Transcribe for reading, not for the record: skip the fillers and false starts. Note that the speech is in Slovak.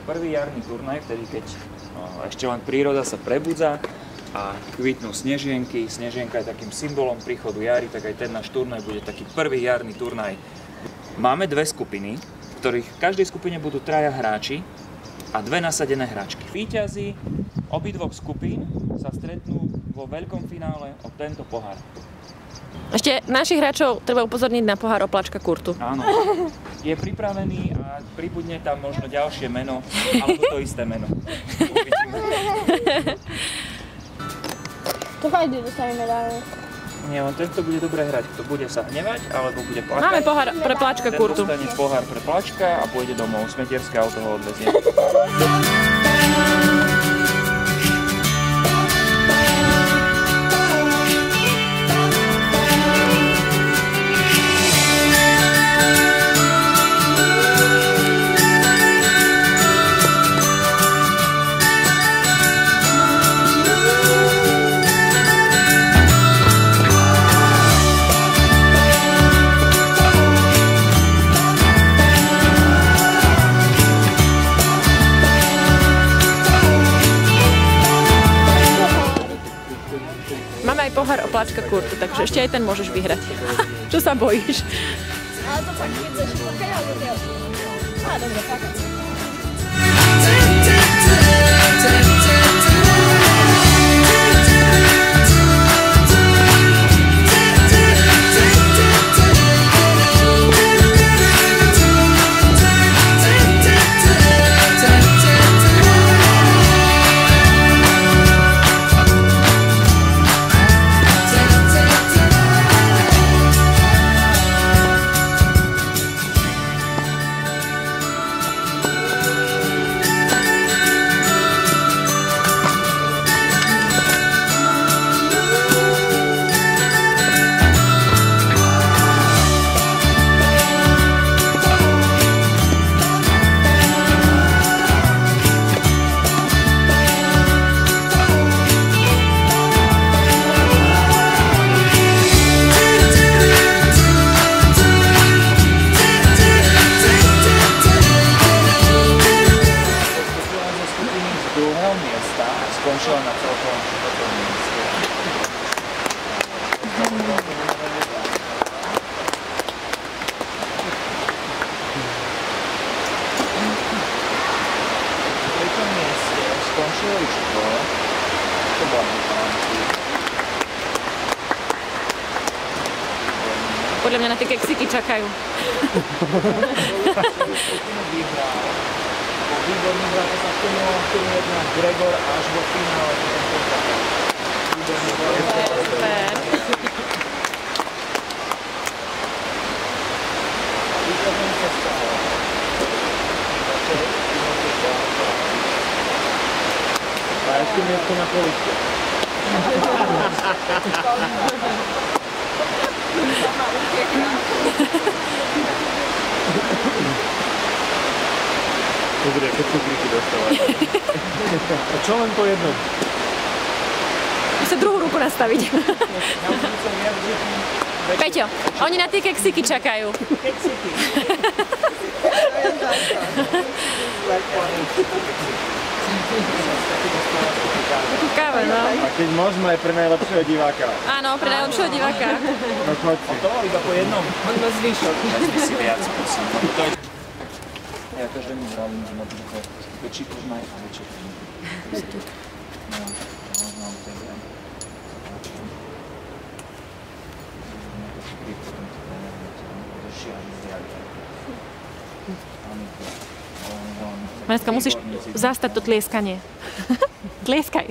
prvý jarný turnaj, vtedy keď ešte len príroda sa prebudza a kvitnú snežienky. Snežienka je takým symbolom príchodu jary, tak aj ten náš turnaj bude taký prvý jarný turnaj. Máme dve skupiny, v ktorých v každej skupine budú traja hráči a dve nasadené hračky. Víťazi obidvoch skupín sa stretnú vo veľkom finále o tento pohár. Ešte našich hráčov treba upozorniť na pohár Opláčka Kurtu. Áno, je pripravený a pribudne tam možno ďalšie meno, alebo to isté meno. Uvidíme. To fajde, dostane medailu. Nie, on tento bude dobre hrať, kto bude sa hnevať, alebo bude plakať. Máme pohár pre Pláčka Kurtu. Ten dostane pohár pre Pláčka a pôjde domov. Smetierské auto ho odvezie. Máme aj pohár Opláčka Kurtu, takže ešte aj ten môžeš vyhrať. Čo sa bojíš? Ale to fakt chceš plakať, alebo ty? Á, dobre, plakať. Skončila na celkovom 4. mieste. V 3. mieste skončilo Ičko. To bola Michalanky. Podľa mňa na tie keksiky čakajú. Výborný hráč sa v tomu jedná Gregor až vo finále. Výborný hráč. Super. Výborný sa stalo. A ešte miesto na poličke. Dobre, keď cukríky dostávať. A čo len po jednom? Musím druhú ruku nastaviť. Peťo, oni na tie keksiky čakajú. Keksiky. Káva, no. A keď môžeme aj pre najlepšieho diváka. Áno, pre najlepšieho diváka. No choď si. To iba po jednom. On má zvyšok. Vezmi si viac, prosím. Ja každému vravím, že napríklad väčší turnaj a väčší turnaj. No, možno vám to je. Potom to je šiaľný zjavia. Maneska, musíš zastať to tlieskanie. Tlieskaj.